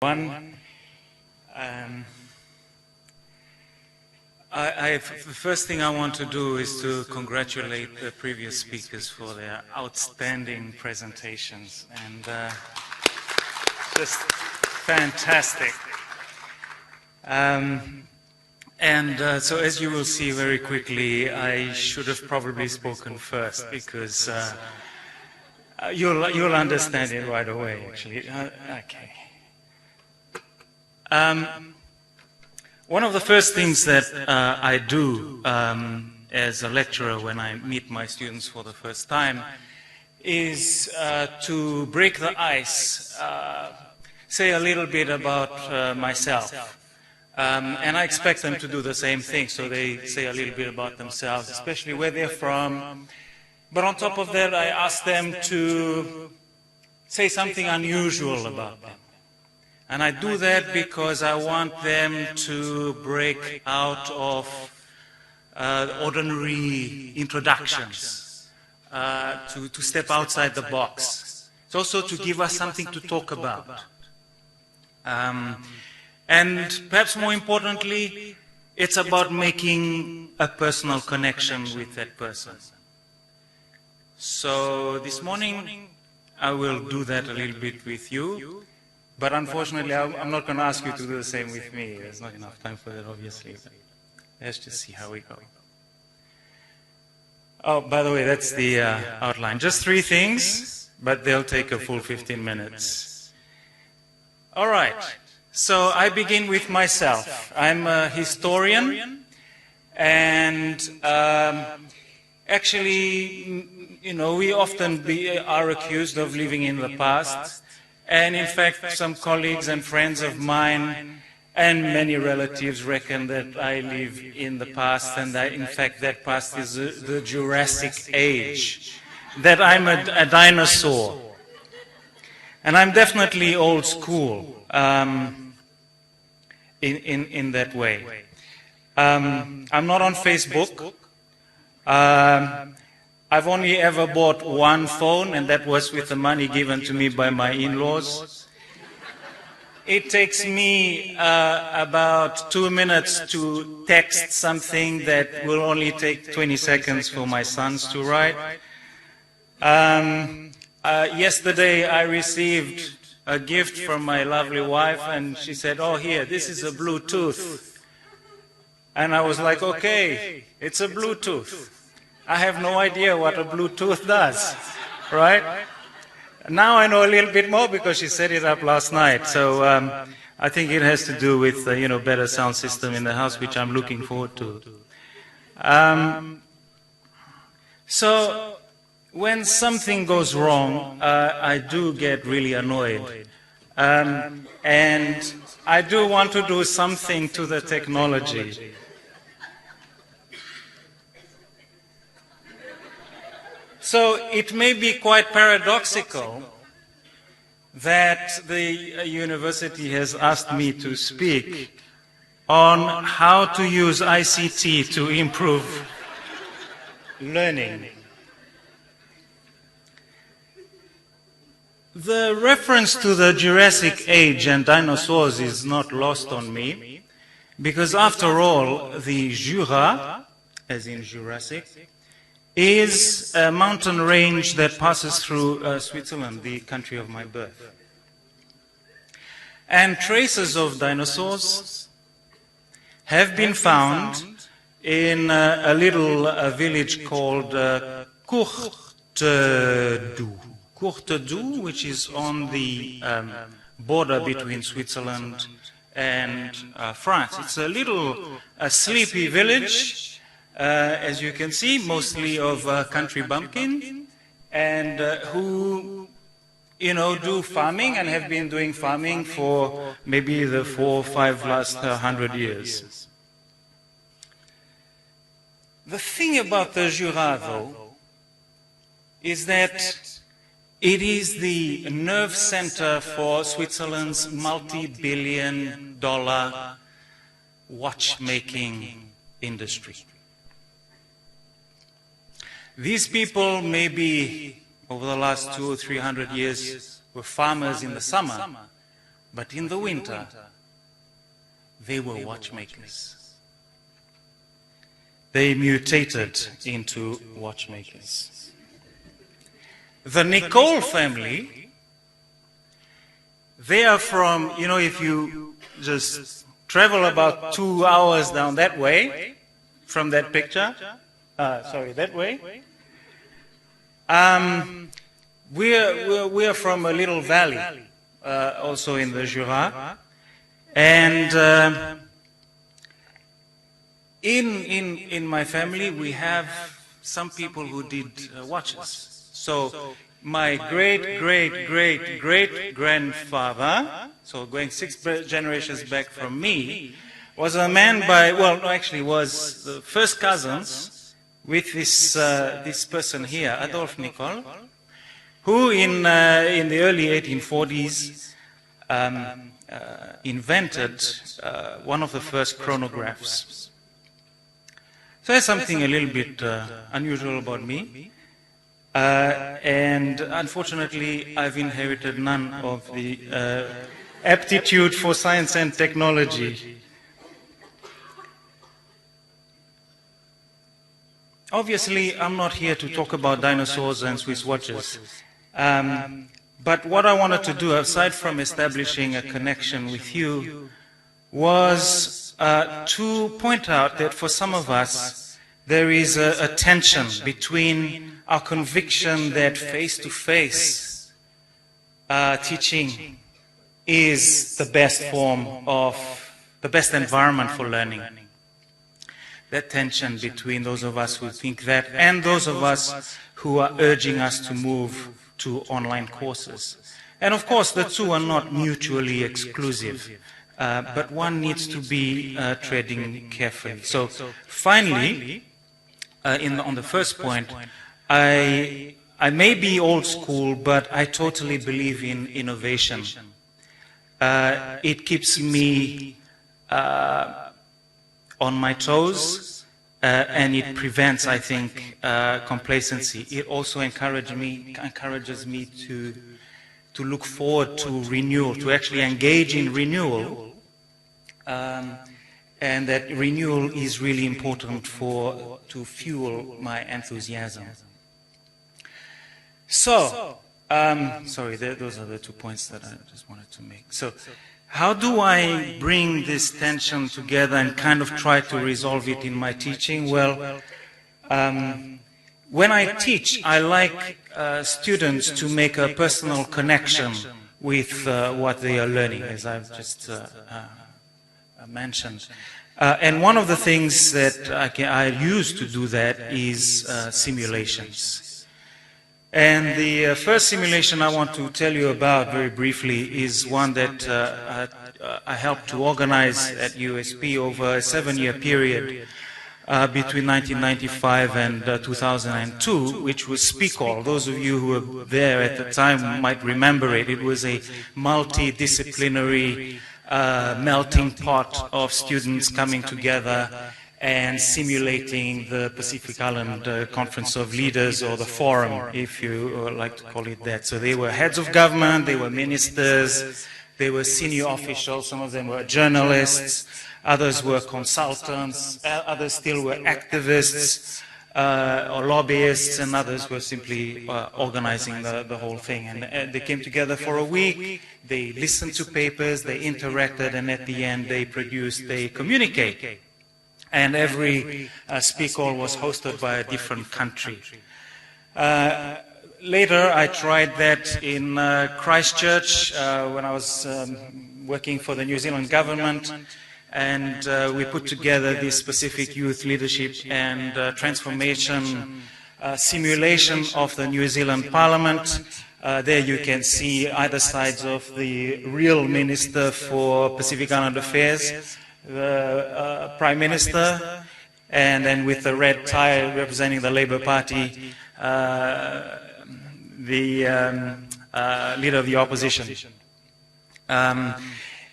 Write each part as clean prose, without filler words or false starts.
One, the first thing I want to do is to congratulate the previous speakers for their outstanding presentations, and just fantastic. So as you will see very quickly, I should have probably spoken first, because you'll understand it right away, actually. Okay. One of the first things that I do as a lecturer when I meet my students for the first time is to break the ice, say a little bit about myself. And I expect them to do the same thing, so they say a little bit about themselves, especially where they're from. But on top of that, I ask them to say something unusual about them. And I do that because I want them to break out of ordinary introductions, to step outside the box. It's also to give us something to talk about. And perhaps more importantly, it's about making a personal connection with that person. So this morning, I will do that a little bit with you. But unfortunately, I'm not going to ask you to do the same with me. There's not enough time for that, obviously. Let's just see how we go. Oh, by the way, that's the outline. Just 3 things, but they'll take a full 15 minutes. All right. So I begin with myself. I'm a historian, and actually, you know, we often are accused of living in the past. And in fact, some colleagues and friends of mine and many relatives reckon that I live in the past, and that in fact that past is the Jurassic Age, that I'm a dinosaur. And I'm definitely old school in that way. I'm not on Facebook. I've only ever bought one phone, and that was with the money given to me by my in-laws. It takes me about 2 minutes to text something that will only take 20 seconds for my sons to write. Yesterday I received a gift from my lovely wife, and she said, "Oh, here, this is a Bluetooth." And I was like, okay, it's a Bluetooth. I have no idea what a Bluetooth does, right? Now I know a little bit more because she set it up last night. So I think it has to do with, you know, better sound system in the house, which I'm looking forward to. So when something goes wrong, I do get really annoyed. And I do want to do something to the technology. So it may be quite paradoxical that the university has asked me to speak on how to use ICT to improve learning. The reference to the Jurassic Age and dinosaurs is not lost on me, because after all, the Jura, as in Jurassic, is a mountain range that passes through Switzerland, the country of my birth. And traces of dinosaurs have been found in a little village called Courtedoux, which is on the border between Switzerland and France. It's a little sleepy village, as you can see, mostly of country bumpkin, and who, you know, do farming and have been doing farming for maybe the 4 or 5 last 100 years. The thing about the Jura, though, is that it is the nerve center for Switzerland's multi-billion-dollar watchmaking industry. These people, maybe over the last 200 or 300 years, were farmers in the summer, but in the winter, they were watchmakers. They mutated into watchmakers. The Nicole family, they are from, you know, if you just travel about 2 hours down that way, from that picture, that way, we're from a little valley, also in the Jura, and in my family we have some people who did watches. So my great-great-great-great-grandfather, so going 6 generations back from me, was a man by, well, no, actually was the first cousins with this person here, Adolphe Nicole, who in the early 1840s invented one of the first chronographs. So that's something a little bit unusual about me. And unfortunately, I've inherited none of the aptitude for science and technology. Obviously, I'm not here to talk about dinosaurs and Swiss watches. But what I wanted to do, aside from establishing a connection with you, was to point out that for some of us, there is a tension between our conviction that face-to-face teaching is the best form of, the best environment for learning. That tension between those of us who think that and those of us who are urging us to move to online courses. And of course, the two are not mutually exclusive, but one needs to be treading carefully. So finally, on the first point, I may be old school, but I totally believe in innovation. It keeps me on my toes, and it prevents, I think, complacency. It also encourages me to look forward to renewal, to actually engage in renewal, and that renewal is really important to fuel my enthusiasm. So, sorry, those are the 2 points that I just wanted to make. So, how do I bring this tension together and kind of try to resolve it in my teaching? Well, when I teach, I like students to make a personal connection with what they are learning, as I've just mentioned. And one of the things that I use to do that is simulations. And the first simulation I want to tell you about very briefly is one that I helped to organize at USP over a 7-year period between 1995 and 2002, which was SpeakAll. Those of you who were there at the time might remember it. It was a multidisciplinary melting pot of students coming together and simulating the Pacific Island Conference of Leaders, or the Forum, if you like to call it that. So they were heads of government, they were ministers, they were senior officials, some of them were journalists, others were consultants, others still were activists or lobbyists, and others were simply organizing the whole thing. And they came together for a week, they listened to papers, they interacted, and at the end they produced a communique. And every SpeakAll was hosted by a different country. Later, I tried that in Christchurch when I was working for the New Zealand government, and we put together this specific youth leadership and transformation simulation of the New Zealand Parliament. There you can see either sides of the real Minister for Pacific Island Affairs, the Prime Minister, and then with the red tie representing the Labour Party, the leader of the opposition.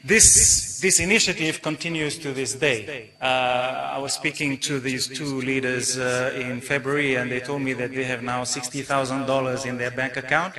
This initiative continues to this day. I was speaking to these 2 leaders in February, and they told me that they have now $60,000 in their bank account,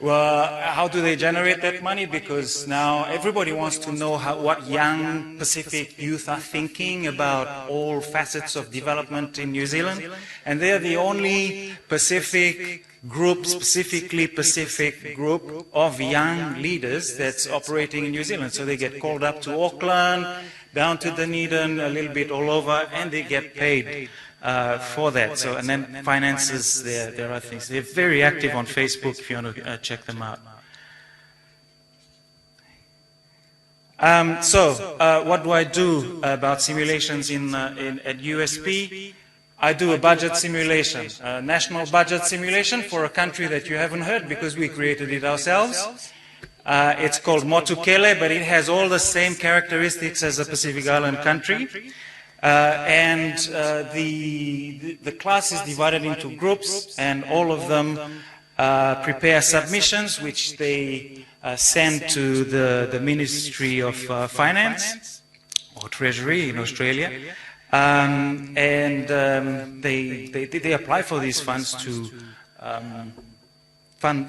Well, how do they generate that money? Because now everybody wants to know what young Pacific youth are thinking about all facets of development in New Zealand. And they're the only Pacific group, specifically Pacific group of young leaders that's operating in New Zealand. So they get called up to Auckland, down to Dunedin, a little bit all over, and they get paid for that. So, and then finances, there are things. They're very active on Facebook if you want to check them out. What do I do about simulations at USP? I do a budget simulation, a national budget simulation for a country that you haven't heard because we created it ourselves. It's called Motukele, but it has all the same characteristics as a Pacific Island country. The class is divided into groups, and all of them prepare submissions, which they send to the Ministry of Finance or Treasury in Australia, they apply for these funds to fund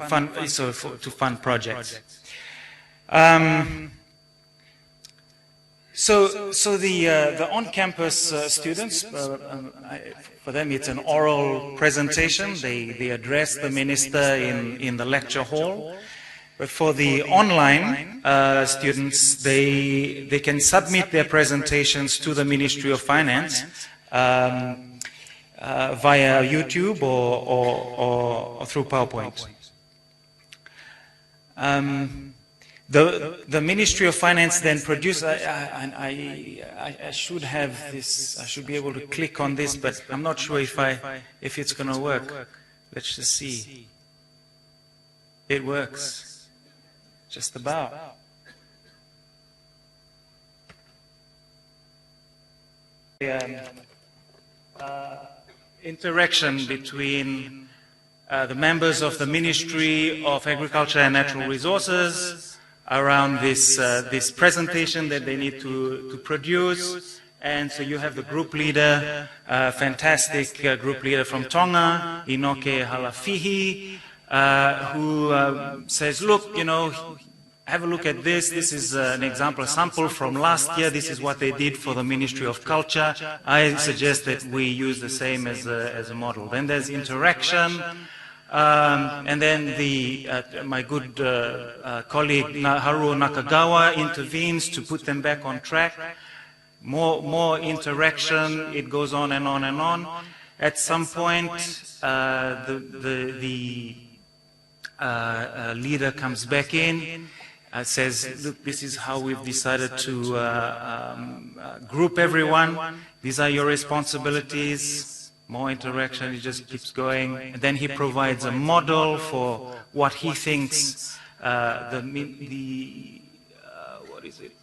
projects. So the on-campus students, for them it's an oral presentation. They address the minister in the lecture hall. But for the online students, they can submit their presentations to the Ministry of Finance via YouTube or through PowerPoint. The Ministry of Finance then produces, I should have this, I should be able to click on this, but I'm not sure if it's going to work. Let's just see. It works. Just about. Interaction between the members of the Ministry of Agriculture and Natural Resources around this presentation that they need to produce. And so you have the group leader, fantastic group leader from Tonga, Inoke Halafihi, who says, look, you know, have a look at this. This is an example, a sample from last year. This is what they did for the Ministry of Culture. I suggest that we use the same as a model. Then there's interaction. And then my good colleague Haruo Nakagawa intervenes to put them back on track. More interaction. It goes on and on and on. At some point, the leader comes back in, says, look, this is how we've decided to group everyone. These are your responsibilities. More interaction, it just keeps going. And then he provides a model for what he thinks what is it?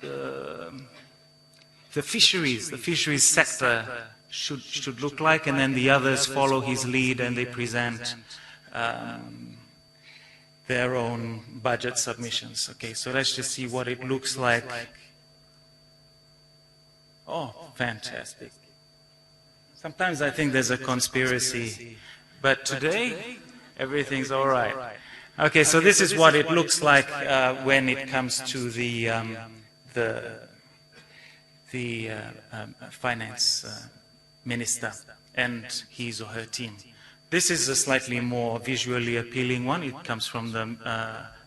The fisheries sector should look like, and then the others follow his lead and they present their own budget submissions. Okay, so let's just see what it looks like. Oh, fantastic. Sometimes I think there's a conspiracy, but today everything's all right. Okay, so this is what it looks like when it comes to the finance minister and his or her team. This is a slightly more visually appealing one. It comes from the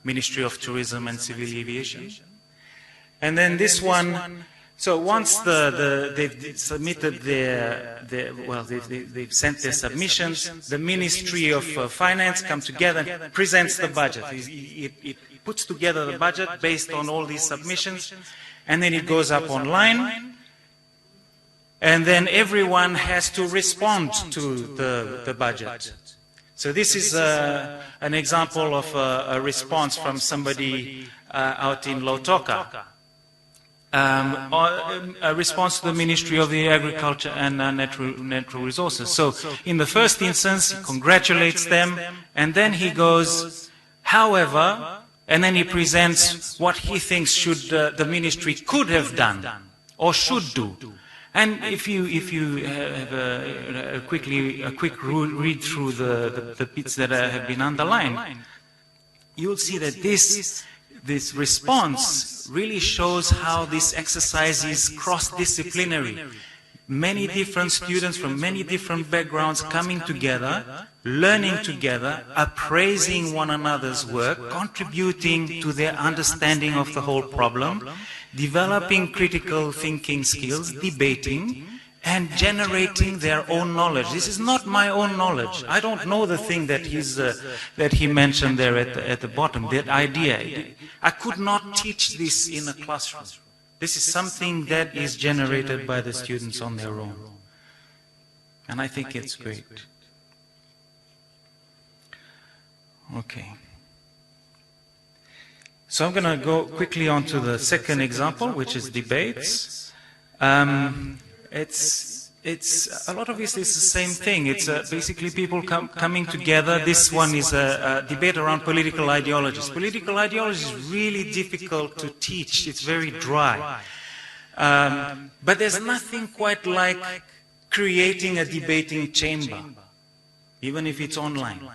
Ministry of Tourism and Civil Aviation. And then this one. So once they've submitted they've sent their submissions, the Ministry of Finance comes together and presents the budget. It puts together the budget based on all these submissions, and then it goes up online, and then everyone has to respond to the budget. So this is an example of a response from somebody out in Lautoka. A response to the Ministry of the Agriculture and Natural Resources. So in the first instance, he congratulates them, and then he goes, however, and then he presents what he thinks the ministry could have done or should do. And if you have a quick read through the bits that have been underlined, you'll see that this response really shows how this exercise is cross-disciplinary. Many different students from many different backgrounds coming together, learning together, appraising one another's work, contributing to their understanding of the whole problem, developing critical thinking skills, debating, and generating their own knowledge. This is not my own knowledge. I don't know the thing that he mentioned there at the bottom, that idea. I could not teach this in a classroom. This is something that is generated by the students on their own. And I think it's great. Okay. So I'm going to go quickly on to the second example, which is debates. It's a lot of this is the same thing. It's basically people coming together. This one is a debate around political ideologies. Political ideology is really difficult to teach. It's very dry. But there's nothing quite like creating a debating chamber, even if it's online.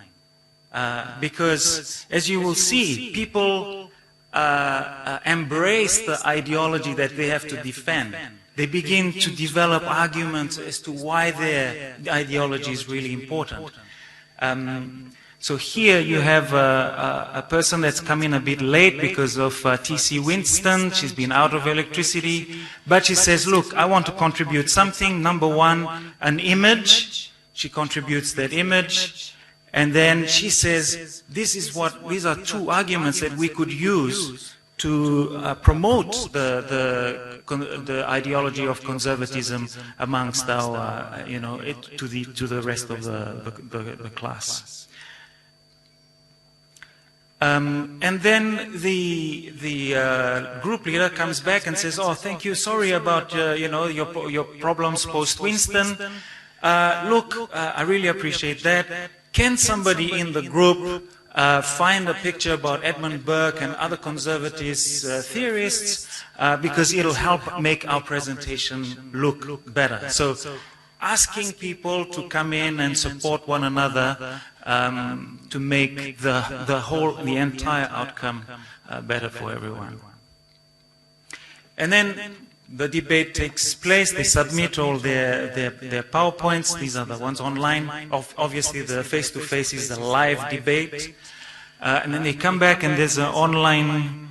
Because, as you will see, people embrace the ideology that they have to defend. They begin to develop arguments as to why their ideology is really important. So here you have a person that's come in a bit late because of T.C. Winston. She's been out of electricity. But she says, look, I want to contribute something. Number one, an image. She contributes that image. And then she says, these are two arguments that we could use to promote the ideology of conservatism amongst our, to the rest of the class. And then the group leader comes back and says, "Oh, thank you. Sorry about your problems post Winston. Look, I really appreciate that. Can somebody in the group find a picture about Edmund Burke and other conservative theorists, because it'll help make our presentation look better." So asking people to come in and support one another to make the entire outcome better for everyone. And then the debate takes place. They submit all their PowerPoints. These are the ones online. Obviously, the face-to-face is the live debate. And then they come back and there's an online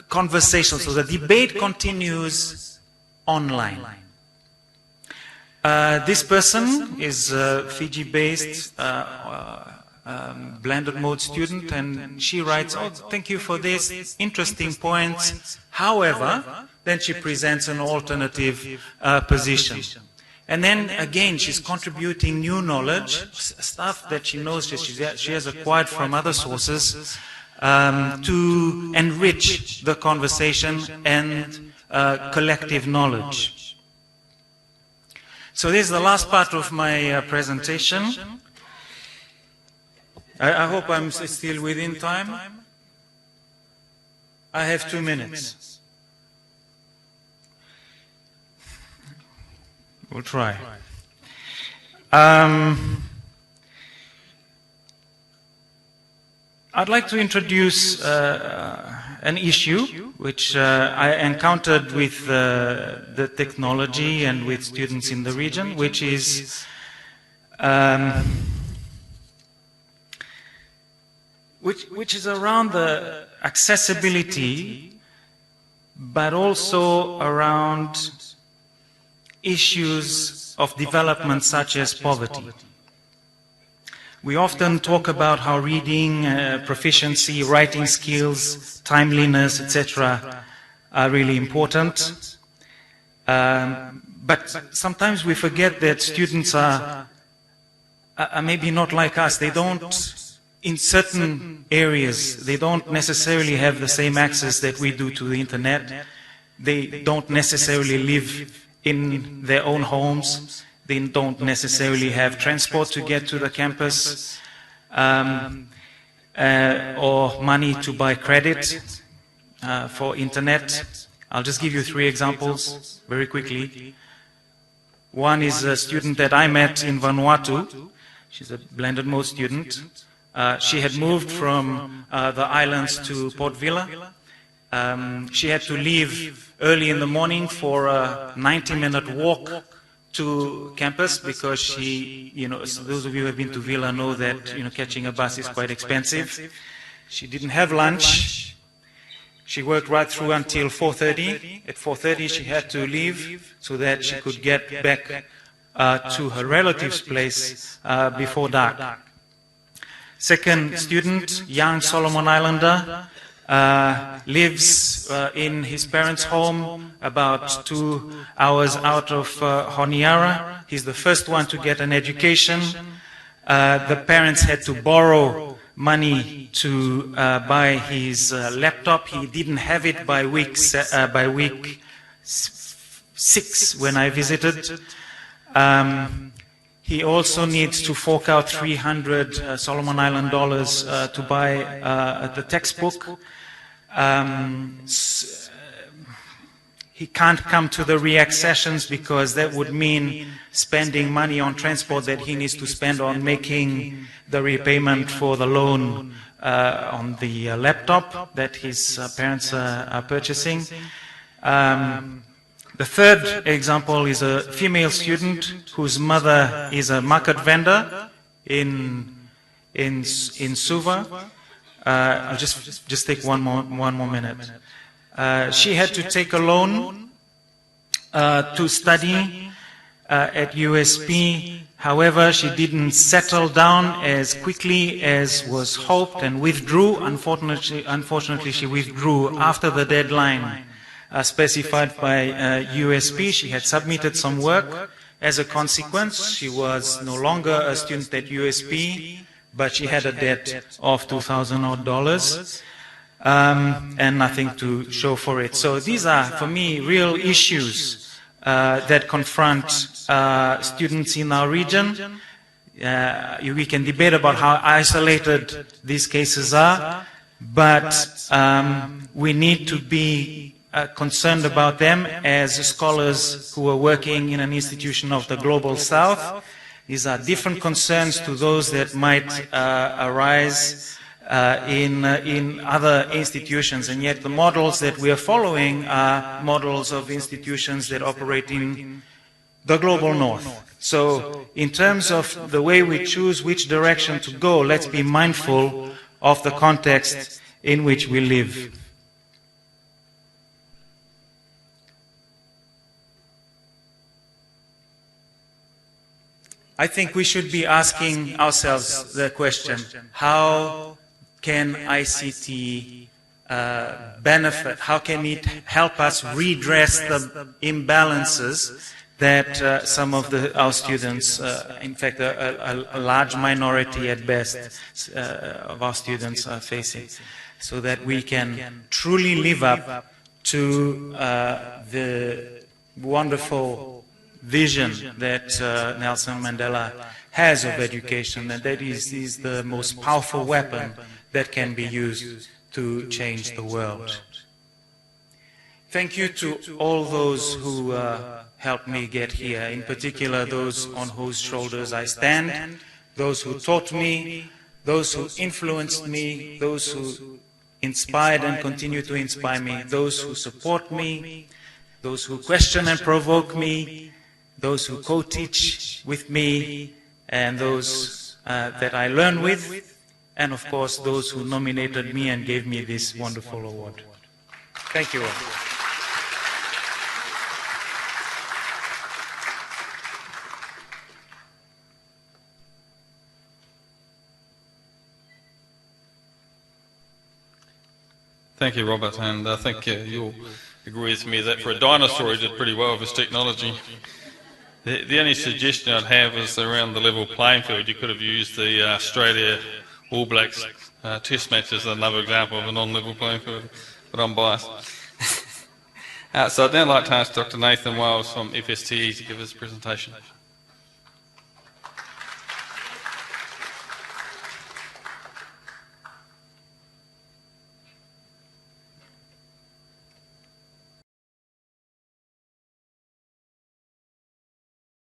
conversation. So the debate continues online. This person is a Fiji-based blended mode student, and she writes, "Oh, thank you for this, interesting points. However," then she presents an alternative position. And then again, she's contributing new knowledge, stuff that she knows she has acquired from other sources, to enrich the conversation and collective knowledge. So this is the last part of my presentation. I hope I'm still within time. I have 2 minutes. We'll try. I'd like to introduce an issue which I encountered with the technology and with students in the region, which is which is around the accessibility, but also around issues of development such as poverty. We often talk about how reading, proficiency, writing skills, timeliness, etc. are really important. But sometimes we forget that students are maybe not like us. They don't, in certain areas, they don't necessarily have the same access that we do to the internet. They don't necessarily live in their own homes. They don't necessarily have transport to get to the campus, or money to buy credit for internet. I'll just give you 3 examples very quickly. One is a student that I met in Vanuatu. She's a blended mode student. She had moved from the islands to Port Vila. She had to leave early in the morning for a 90-minute walk to campus because she, so those of you who have been to Vila know that, catching a bus is quite expensive. She didn't have lunch. She worked right through until 4:30. At 4:30 she had to leave so that she could get back to her relative's place before dark. Second student, young Solomon Islander, lives in his parents' home about 2 hours out of Honiara. He's the first one to get an education. The parents had to borrow money to buy his laptop. He didn't have it by week 6 when I visited. He also needs to fork out 300 Solomon Island dollars to buy the textbook. He can't come to the REACT sessions because that would mean spending money on transport that he needs to spend on making the repayment for the loan on the laptop that his parents are purchasing. The third example is a female student whose mother is a market vendor in Suva. I'll just take one more minute. She had to take a loan to study at USP. However, she didn't settle down as quickly as was hoped and withdrew. Unfortunately, she withdrew after the deadline specified by USP. She had submitted some work. As a consequence, she was no longer a student at USP, but she had a debt of $2,000 and nothing to show for it. So these are, for me, real issues that confront students in our region. We can debate about how isolated these cases are, but we need to be concerned about them as scholars who are working in an institution of the Global South. These are different concerns to those that might arise in other institutions, and yet the models that we are following are models of institutions that operate in the global north. So in terms of the way we choose which direction to go, let's be mindful of the context in which we live. I think we should be asking ourselves the question, how can ICT benefit, how can it help us redress the imbalances that some of our students, in fact a large minority at best of our students are facing, so that we can truly live up to the wonderful vision that Nelson Mandela has of education, and that is the most powerful weapon that can be used to change the world. Thank you to all those who helped me get here, in particular those on whose shoulders I stand, those who taught me, those who influenced me, those who inspired and continue to inspire me, those who support me, those who question and provoke me, those who co-teach with me, and those that I learn with, and of course those who nominated me and gave me this wonderful award. Thank you all. Thank you, Robert, and I think you'll agree with me that for a dinosaur he did pretty well with his technology. The only suggestion I'd have is around the level playing field. You could have used the Australia All Blacks test match as another example of a non-level playing field, but I'm biased. So I'd now like to ask Dr. Nathan Wiles from FSTE to give his presentation.